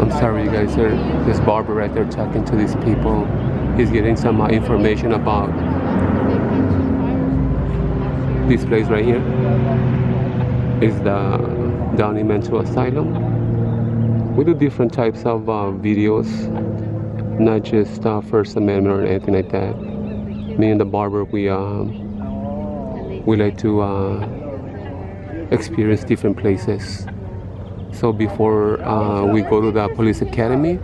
I'm sorry, you guys, sir. This barber right there talking to these people. He's getting some information about this place right here. Is the Downey Mental Asylum. We do different types of videos, not just First Amendment or anything like that. Me and the barber, we like to experience different places. So before we go to the police academy,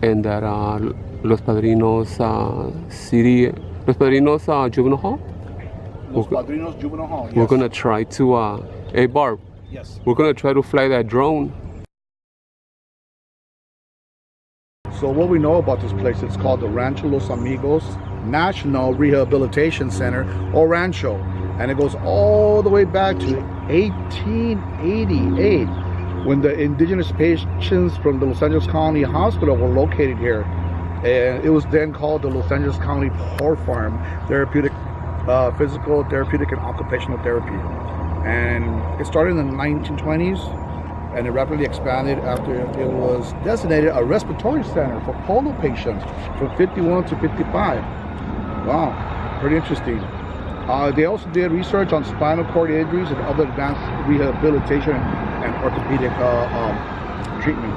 and that Los Padrinos Juvenile Hall. Los Padrinos Juvenile Hall. Yes. We're gonna try to hey Barb. Yes. We're gonna try to fly that drone. So what we know about this place, it's called the Rancho Los Amigos National Rehabilitation Center, or Rancho, and it goes all the way back to 1888 when the indigenous patients from the Los Angeles County Hospital were located here, and it was then called the Los Angeles County Poor Farm Therapeutic, Physical Therapeutic and Occupational Therapy. And it started in the 1920s, and it rapidly expanded after it was designated a respiratory center for polio patients from 51 to 55. Wow, pretty interesting. They also did research on spinal cord injuries and other advanced rehabilitation and orthopedic treatment.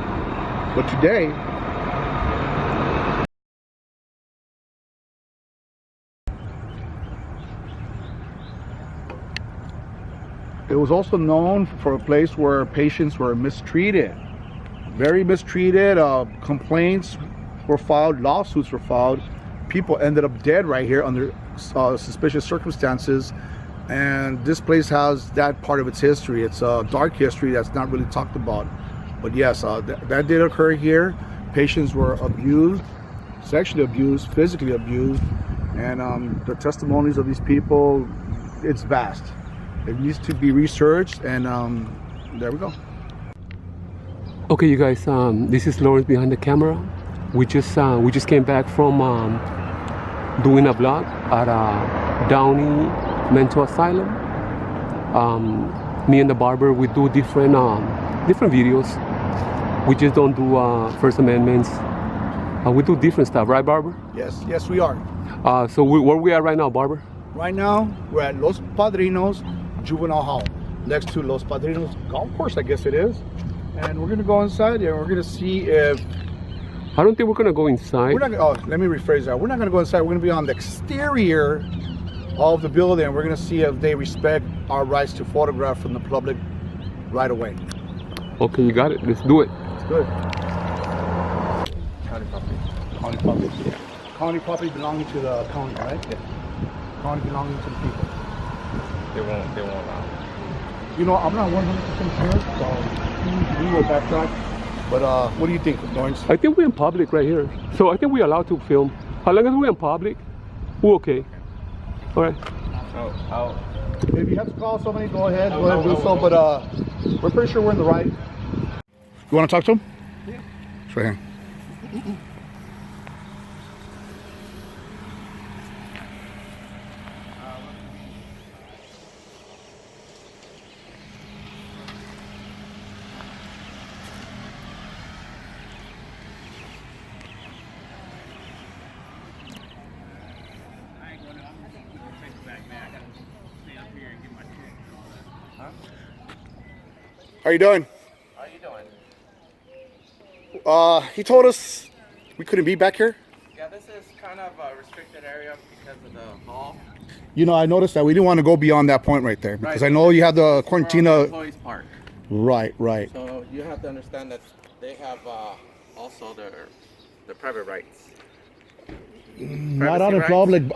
But today, it was also known for a place where patients were mistreated, very mistreated. Complaints were filed, lawsuits were filed. People ended up dead right here under suspicious circumstances. And this place has that part of its history. It's a dark history that's not really talked about. But yes, that did occur here. Patients were abused, sexually abused, physically abused. And the testimonies of these people, it's vast. It needs to be researched, and there we go. Okay, you guys, this is Lawrence behind the camera. We just came back from doing a vlog at Downey Mental Asylum. Me and the barber, we do different videos. We just don't do First Amendments. We do different stuff, right, barber? Yes, we are. So where we at right now, barber? Right now, we're at Los Padrinos Juvenile Hall, next to Los Padrinos Golf Course, I guess it is. And we're gonna go inside and we're gonna see if... I don't think we're gonna go inside. We're not. Oh, let me rephrase that. We're not gonna go inside. We're gonna be on the exterior of the building. We're gonna see if they respect our rights to photograph from the public right away. Okay, you got it. Let's do it. It's good. County property. County property. Yeah. County property belonging to the county, right? Yeah. County belonging to the people. They won't allow. You know, I'm not 100% sure, so we will backtrack. But what do you think, Lawrence? I think we're in public right here. So I think we're allowed to film. As long as we're in public, we're okay. All right. Oh. If you have to call somebody, go ahead and do so. But we're pretty sure we're in the right. You want to talk to him? Yeah. It's right here. How you doing? How you doing? He told us we couldn't be back here. Yeah, this is kind of a restricted area because of the hall. You know, I noticed that we didn't want to go beyond that point right there because I know you have the quarantine. Employees park. Right. So you have to understand that they have also their private rights. Not on public,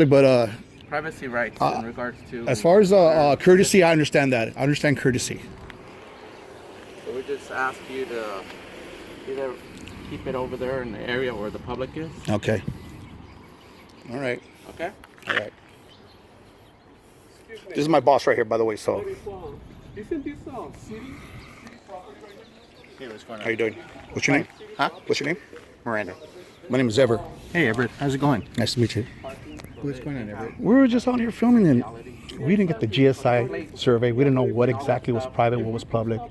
but Privacy rights in regards to. as far as courtesy, I understand that. I understand courtesy. So we just ask you to either keep it over there in the area where the public is. Okay. All right. Okay. All right. This is my boss right here, by the way. So. Isn't this city property right Hey, what's going on? How you doing? What's your name? Huh? What's your name? Miranda. My name is Ever. Hey, Everett. How's it going? Nice to meet you. What's going on, Everett? We were just out here filming, and we didn't get the GSI survey. We didn't know what exactly was private, what was public.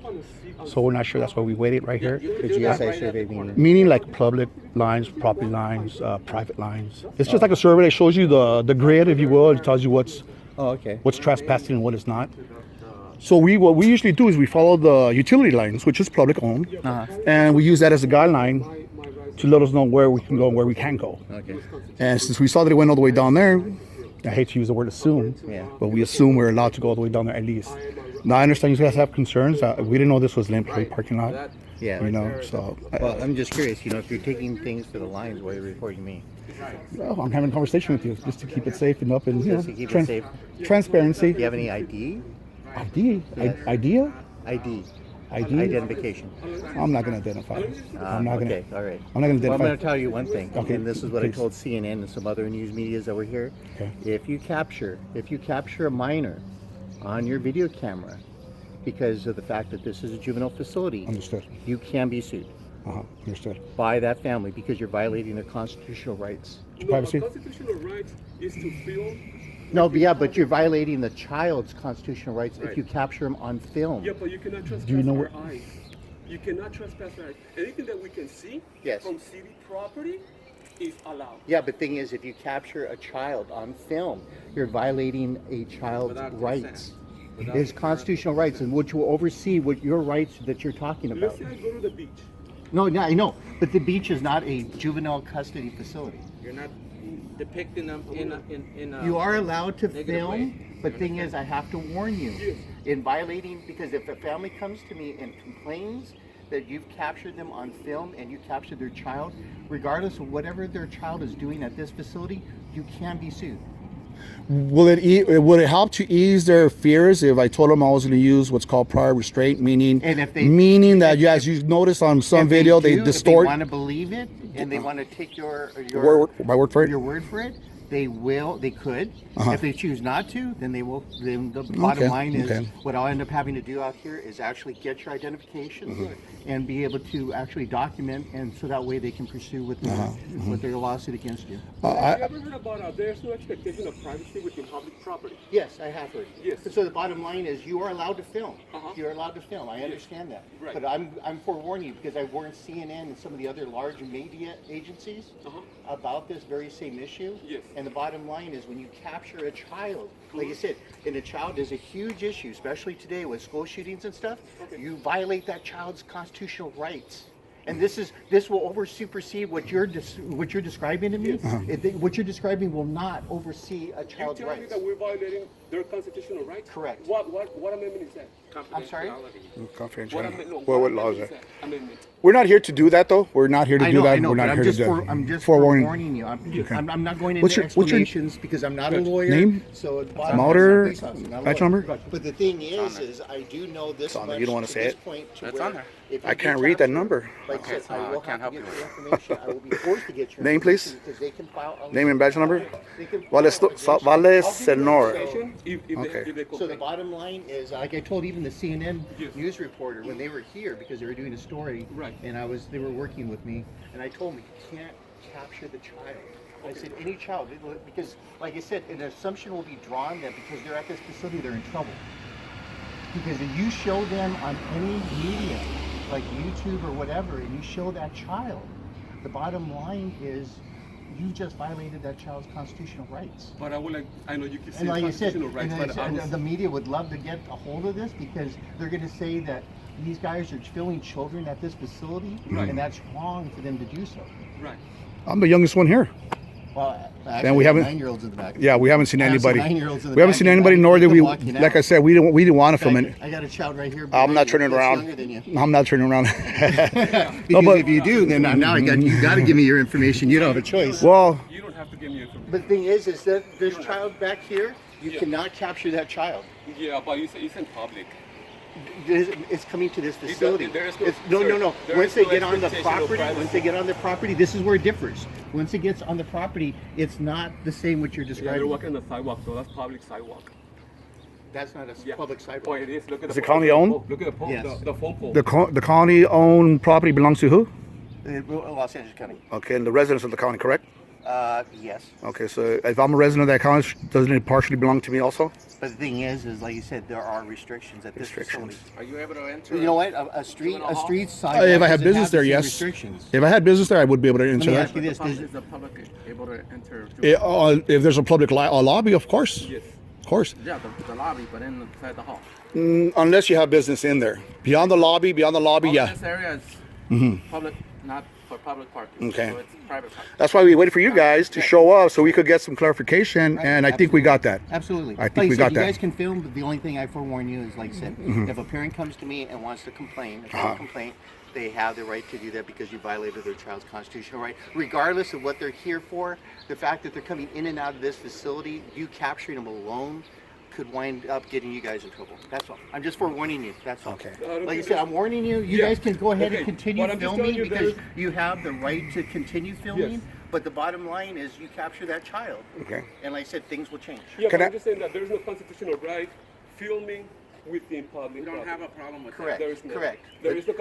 So we're not sure. That's why we waited right here. The GSI survey meaning? Meaning like public lines, property lines, private lines. It's just like a survey that shows you the grid, if you will. It tells you what's trespassing and what is not. So what we usually do is we follow the utility lines, which is public owned, and we use that as a guideline to let us know where we can go and where we can't go. Okay. And since we saw that it went all the way down there, I hate to use the word assume, but we assume we're allowed to go all the way down there at least. Now I understand you guys have concerns. We didn't know this was an employee parking lot. Yeah. You know, so. Well, I'm just curious. If you're taking things to the lines, why are you reporting me? Well, I'm having a conversation with you just to keep it safe and up and Just to keep it safe. transparency. Do you have any ID? Idea? ID. ID? Identification. I'm not going to identify. I'm not going to. Okay, all right. I'm not going to Well, I'm identify. going to tell you one thing, Okay, and this is what please. I told CNN and some other news medias that were here. Okay. If you capture a minor on your video camera because of the fact that this is a juvenile facility, Understood. you can be sued Understood. by that family because you're violating their constitutional rights. Privacy? Constitutional right is to film. No, but yeah, but you're violating the child's constitutional rights if you capture them on film. Yeah, but you cannot trespass you know our what- eyes. You cannot trespass our eyes. Anything that we can see Yes. from city property is allowed. Yeah, but thing is, if you capture a child on film, you're violating a child's Without rights. Without His constitutional rights, and which will oversee what your rights that you're talking about. Let's say I go to the beach. No, I know, but the beach is not a juvenile custody facility. You're not depicting them in a You are allowed to negative film, way. but thing is, I have to warn you, in violating, because if a family comes to me and complains that you've captured them on film and you captured their child, regardless of whatever their child is doing at this facility, you can be sued. Would it help to ease their fears if I told them I was going to use what's called prior restraint, meaning And if they- meaning that as you notice on some If video they do, distort If they want to believe it and they want to take my word for it. your word for it, they could. If they choose not to, then they will. Then the bottom line is, what I'll end up having to do out here is actually get your identification and be able to actually document, and so that way they can pursue with their lawsuit against you. Have you ever heard about there's no expectation of privacy within public property? Yes, I have heard. Yes. So the bottom line is, you are allowed to film. You're allowed to film. I understand that. Right. But I'm forewarning you because I warned CNN and some of the other large media agencies about this very same issue. Yes. And the bottom line is, when you capture a child, like I said, and a child is a huge issue, especially today with school shootings and stuff. You violate that child's constitutional rights. And this will supersede what you're describing to me. What you're describing will not oversee a child's You tell me rights. that we're violating their constitutional rights? Correct. What amendment is that? I'm sorry? What law is that? Amendment. We're not here to do that, though. We're not here to do that. I know, We're but not I'm here just to do I'm just forewarning. forewarning you. I'm not going What's into your- explanations because I'm not a lawyer. Name? So Motor, it's not a badge lawyer. number? But the thing is I do know this on there. much You don't wanna to say this it? point to It's where on there. if you I do can't read that capture- number. Like I said, I will can't have to help get you. your information. I will be forced to get your Name, please? information because they can file a Name and badge number? They can Vale file Senor. If they So the bottom line is, like I told even the CNN news reporter when they were here because they were doing a story, and they were working with me, and I told them you can't capture the child. I said any child, because like I said, an assumption will be drawn that because they're at this facility, they're in trouble. Because if you show them on any media, like YouTube or whatever, and you show that child, the bottom line is you just violated that child's constitutional rights. But I know you can say And like I said, constitutional rights, but I was, the media would love to get a hold of this because they're going to say that these guys are filming children at this facility, and that's wrong for them to do so. right. I'm the youngest one here. Well, And we haven't- 9-year-olds in the back. Yeah, we haven't seen I have some anybody. 9-year-olds in the We haven't back seen in the anybody, back. nor did we. Walking Like out. I said, we didn't want to film it. I got a child right here. I'm behind not you, turning that's around. younger than you. I'm not turning around. Because if you do, then now you got to give me your information. You don't have a choice. Well, You don't have to give me information. But the thing is that this child back here, you cannot capture that child. Yeah, but it's in public. It's coming to this facility. there is no- It's, no. there Once is they no get on the expectation of property, privacy. once they get on the property, this is where it differs. Once it gets on the property, it's not the same what you're Yeah, they're describing. walking on the sidewalk, so that's public sidewalk. That's not a Yeah. public Oh, sidewalk. it is. Look at Is the it county owned? Look at the pole. Yes. The phone pole. the county-owned property belongs to who? Los Angeles County. Okay, and the residents of the county, correct? Yes. Okay, so if I'm a resident of that county, doesn't it partially belong to me also? But the thing is like you said, there are restrictions at this facility. Are you able to enter? You know what? A street sidewalk. If I had doesn't business have the there, same yes. Restrictions. If I had business there, I would be able to Let enter me that. ask you this: Is the public able to enter? If there's a public lobby, of course. Yes. Of course. Yeah, the lobby, but inside the hall. Unless you have business in there. Beyond the lobby, yeah. This area is public, not for public parking. Okay. So it's private parking. That's why we waited for you guys to show up so we could get some clarification, and I think we got that. Absolutely. I think we got you that. guys can film, but the only thing I forewarn you is, like I said, if a parent comes to me and wants to complain, they have the right to do that because you violated their child's constitutional right. Regardless of what they're here for, the fact that they're coming in and out of this facility, you capturing them alone could wind up getting you guys in trouble. That's all. I'm just forewarning you. That's all. Okay. Like I said, I'm warning you. You guys can go ahead and continue But I'm just telling filming you because you have the right to continue filming. Yes. But the bottom line is you capture that child. Okay. And like I said, things will change. Yeah, Can but I- I'm just saying that there is no constitutional right filming within public. We don't have a problem with Correct. There is no. Correct. There is no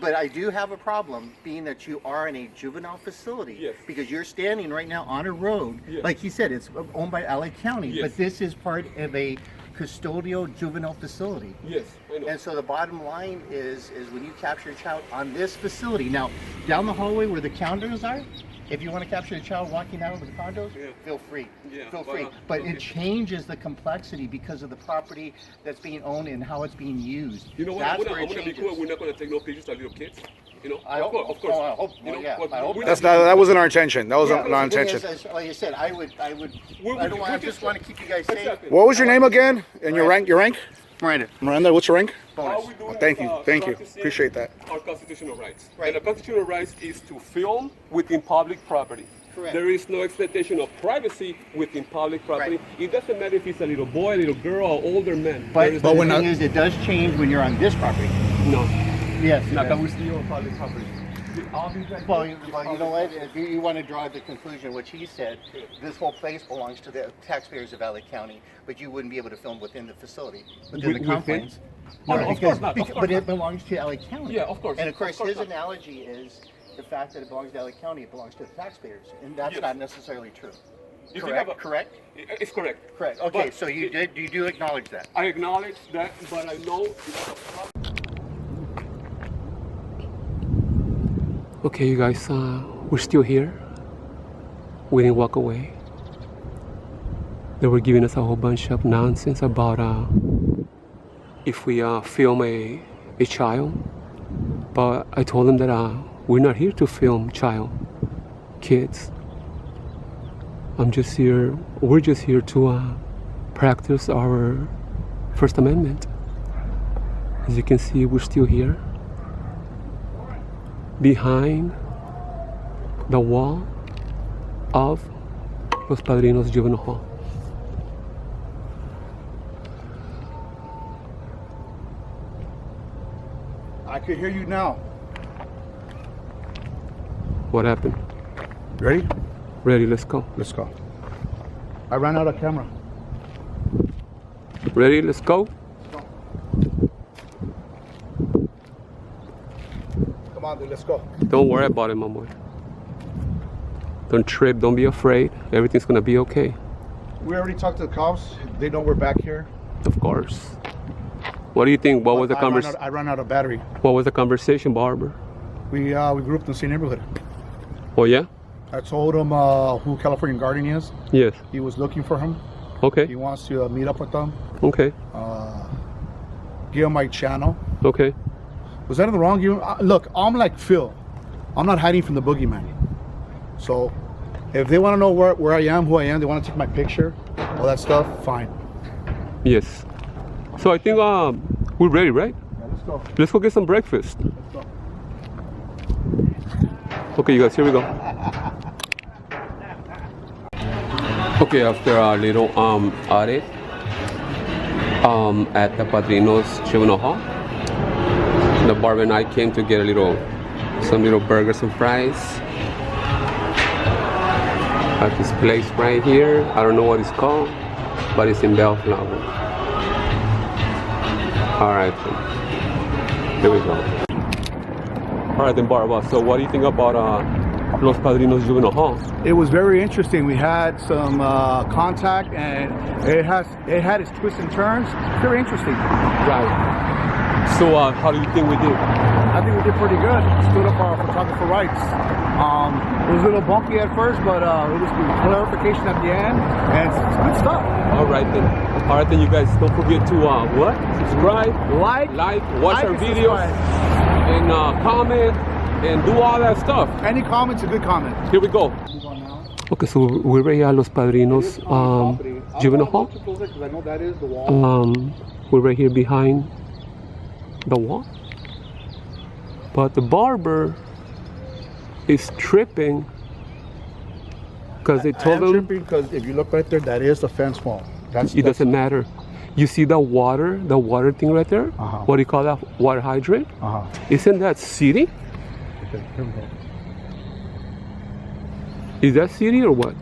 But I do have a problem being that you are in a juvenile facility. Yes. Because you're standing right now on a road. Yes. Like he said, it's owned by LA County. Yes. But this is part of a custodial juvenile facility. Yes, I know. And so the bottom line is when you capture a child on this facility. Now, down the hallway where the condos are, if you want to capture a child walking out of the condos, feel free. Yeah, Feel but, free. But okay. it changes the complexity because of the property that's being owned and how it's being used. You know what? That's I'm where it gonna be changes. cool. We're not gonna take no pictures of little kids. You know, I hope. of course. Oh, I hope. You know, Yeah, but I hope. we're That's not- not. That wasn't our intention. That wasn't Yeah, our the thing intention. is, like you said, I just want to keep you guys safe. Exactly. What was your name again? And your rank? Your rank? Miranda. Miranda. What's your rank? All Bonus. we're doing Thank is, you. Thank you. practicing Appreciate that. Our constitutional rights. Right. And the constitutional rights is to film within public property. Correct. There is no expectation of privacy within public property. Right. It doesn't matter if it's a little boy, a little girl, or older man. But There is the when thing I- is, it does change when you're on this property. no. Yes. Like I was still on public property. All these right Well, here you is know what? public If you want to draw the conclusion, which he said, this whole place belongs to the taxpayers of LA County, but you wouldn't be able to film within the facility, within the Within? confines. Oh, no, of course not, of course But it not. belongs to LA County. Yeah, of course. And of course, his not. analogy is the fact that it belongs to LA County, it belongs to the taxpayers, and that's Yes. not necessarily true. If you Correct? have a- Correct? It's correct. Correct. Okay, But so you do acknowledge that. I acknowledge that, but I know it's a problem. Okay, you guys, we're still here. We didn't walk away. They were giving us a whole bunch of nonsense about if we film a child. But I told them that we're not here to film kids. We're just here to practice our First Amendment. As you can see, we're still here. Behind the wall of Los Padrinos Juvenile Hall. I could hear you now. What happened? Ready? Ready, let's go. Let's go. I ran out of camera. Ready, let's go. Come on, dude. Let's go. Don't worry about it, my boy. Don't trip, don't be afraid. Everything's gonna be okay. We already talked to the cops. They know we're back here. Of course. What do you think? What was the I ran out of battery. What was the conversation, Barbara? We grew up in the same neighborhood. Oh yeah? I told him who California Guardian is. Yes. He was looking for him. Okay. He wants to meet up with them. Okay. Give him my channel. Okay. Was that in the wrong? Look, I'm like Phil. I'm not hiding from the boogeyman. So if they want to know where I am, who I am, they want to take my picture, all that stuff, fine. Yes. So I think we're ready, right? Yeah, let's go. Let's go get some breakfast. Let's go. Okay, you guys, here we go. Okay, after a little audit at the Padrinos Juvenile Hall, the barber and I came to get some little burgers and fries at this place right here. I don't know what it's called, but it's in Bellflower. All right, here we go. All right then, Barbara. So what do you think about Los Padrinos Juvenile Hall? It was very interesting. We had some contact, and it had its twists and turns. Very interesting. Right. So how do you think we did? I think we did pretty good. Stood up our photographer rights. It was a little bumpy at first, but it was clarification at the end, and it's good stuff. All right then, you guys don't forget to what? Subscribe, Like, watch our and videos, subscribe. and comment, and do all that stuff. Any comments, a good comment. Here we go. Okay, so we're right here at Los Padrinos Juvenile Hall. Because I know that is the wall. We're right here behind the wall, but the barber is tripping because they told him because if you look right there, that is the fence wall. it doesn't matter. You see the water thing right there? What do you call that? Water hydrant? Isn't that city? Okay, here we go. Is that city or what?